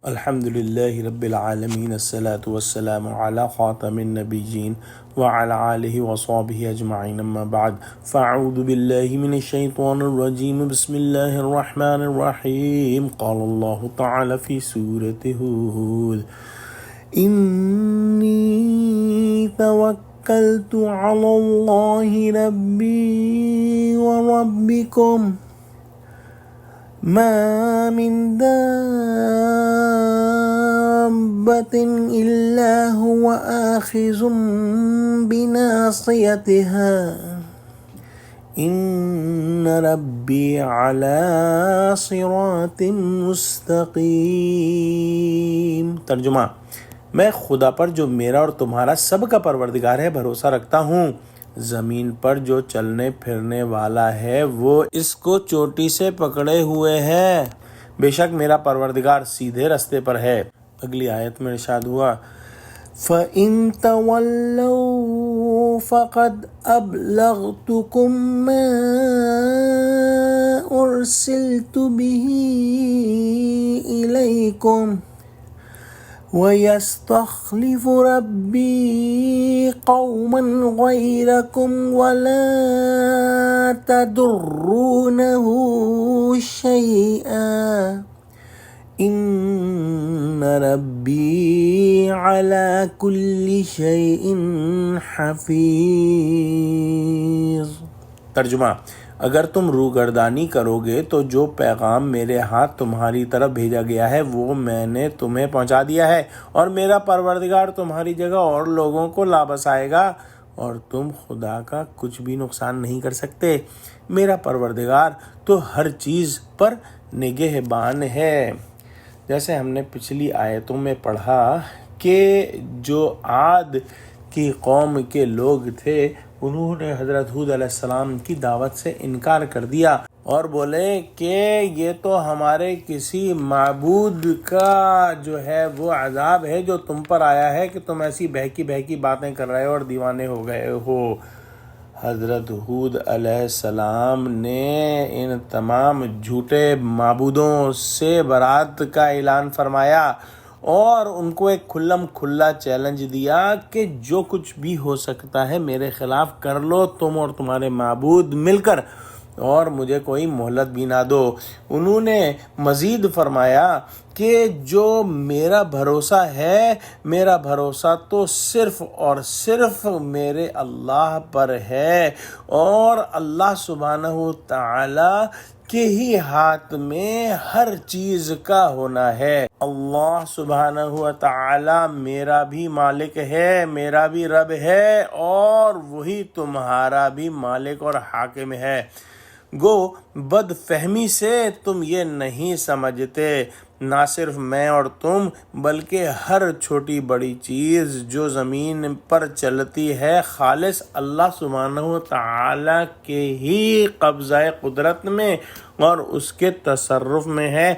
الحمد لله رب العالمين الصلاة والسلام على خاتم النبيين وعلى آله وصحبه أجمعين أما بعد فأعوذ بالله من الشيطان الرجيم بسم الله الرحمن الرحيم قال الله تعالى في سورة هود إني توكلت على الله ربي وربكم ما من دابة إلا هو آخذ بناصيتها إن ربي على صراط مستقيم۔ ترجمہ: میں خدا پر جو میرا اور تمہارا سب کا پروردگار ہے بھروسہ رکھتا ہوں۔ زمین پر جو چلنے پھرنے والا ہے وہ اس کو چوٹی سے پکڑے ہوئے ہے، بے شک میرا پروردگار سیدھے رستے پر ہے۔ اگلی آیت میں ارشاد ہوا فَإِن تَوَلَّوْا فَقَدْ أَبْلَغْتُكُم مَّا أُرْسِلْتُ بِهِ إِلَيْكُمْ وَيَسْتَخْلِفُ رَبِّي قَوْمًا غَيْرَكُمْ وَلَا تَضُرُّونَهُ شَيْئًا إِنَّ رَبِّي عَلَى كُلِّ شَيْءٍ حَفِيظٌ۔ ترجمہ: اگر تم روگردانی کرو گے تو جو پیغام میرے ہاتھ تمہاری طرف بھیجا گیا ہے وہ میں نے تمہیں پہنچا دیا ہے، اور میرا پروردگار تمہاری جگہ اور لوگوں کو لا بسائے گا، اور تم خدا کا کچھ بھی نقصان نہیں کر سکتے۔ میرا پروردگار تو ہر چیز پر نگہبان ہے۔ جیسے ہم نے پچھلی آیتوں میں پڑھا کہ جو عاد کی قوم کے لوگ تھے انہوں نے حضرت ہود علیہ السلام کی دعوت سے انکار کر دیا اور بولے کہ یہ تو ہمارے کسی معبود کا جو ہے وہ عذاب ہے جو تم پر آیا ہے کہ تم ایسی بہکی بہکی باتیں کر رہے ہو اور دیوانے ہو گئے ہو۔ حضرت ہود علیہ السلام نے ان تمام جھوٹے معبودوں سے برات کا اعلان فرمایا اور ان کو ایک کھلم کھلا چیلنج دیا کہ جو کچھ بھی ہو سکتا ہے میرے خلاف کر لو تم اور تمہارے معبود مل کر، اور مجھے کوئی مہلت بھی نہ دو۔ انہوں نے مزید فرمایا کہ جو میرا بھروسہ ہے، میرا بھروسہ تو صرف اور صرف میرے اللہ پر ہے، اور اللہ سبحانہ تعالی کے ہی ہاتھ میں ہر چیز کا ہونا ہے۔ اللہ سبحانہ وتعالی میرا بھی مالک ہے، میرا بھی رب ہے، اور وہی تمہارا بھی مالک اور حاکم ہے۔ گو بد فہمی سے تم یہ نہیں سمجھتے، نہ صرف میں اور تم بلکہ ہر چھوٹی بڑی چیز جو زمین پر چلتی ہے خالص اللہ سبحانہ وتعالی کے ہی قبضہ قدرت میں اور اس کے تصرف میں ہے۔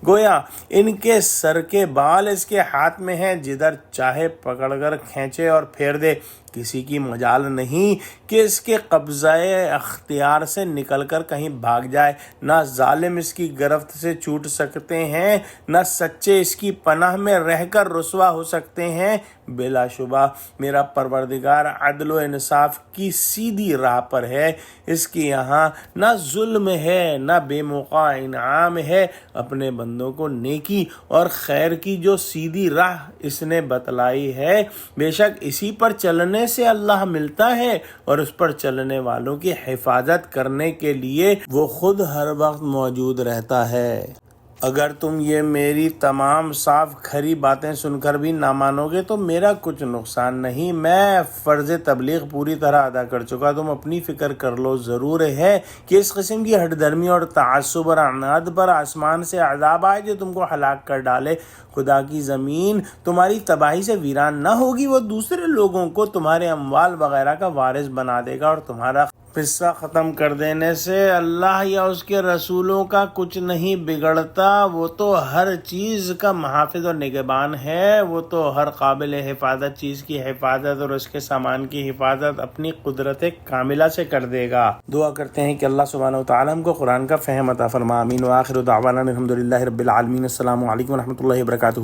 گویا ان کے سر کے بال اس کے ہاتھ میں ہیں، جدھر چاہے پکڑ کر کھینچے اور پھیر دے، کسی کی مجال نہیں کہ اس کے قبضہ اختیار سے نکل کر کہیں بھاگ جائے۔ نہ ظالم اس کی گرفت سے چھوٹ سکتے ہیں، نہ سچے اس کی پناہ میں رہ کر رسوا ہو سکتے ہیں۔ بلا شبہ میرا پروردگار عدل و انصاف کی سیدھی راہ پر ہے، اس کے یہاں نہ ظلم ہے نہ بے موقع انعام ہے۔ اپنے بندوں کو نیکی اور خیر کی جو سیدھی راہ اس نے بتلائی ہے، بے شک اسی پر چلنے سے اللہ ملتا ہے، اور اس پر چلنے والوں کی حفاظت کرنے کے لیے وہ خود ہر وقت موجود رہتا ہے۔ اگر تم یہ میری تمام صاف کھری باتیں سن کر بھی نہ مانو گے تو میرا کچھ نقصان نہیں، میں فرض تبلیغ پوری طرح ادا کر چکا۔ تم اپنی فکر کر لو، ضرور ہے کہ اس قسم کی ہٹ درمی اور تعصب اور عناد پر آسمان سے عذاب آئے جو تم کو ہلاک کر ڈالے۔ خدا کی زمین تمہاری تباہی سے ویران نہ ہوگی، وہ دوسرے لوگوں کو تمہارے اموال وغیرہ کا وارث بنا دے گا اور تمہارا قصہ ختم کر دینے سے اللہ یا اس کے رسولوں کا کچھ نہیں بگڑتا، وہ تو ہر چیز کا محافظ اور نگہبان ہے، وہ تو ہر قابل حفاظت چیز کی حفاظت اور اس کے سامان کی حفاظت اپنی قدرت کاملہ سے کر دے گا۔ دعا کرتے ہیں کہ اللہ سبحانہ وتعالی ہم کو قرآن کا فہم عطا فرما، آمین۔ وآخر دعوانا الحمدللہ رب العالمین۔ السلام علیکم ورحمۃ اللہ وبرکاتہ۔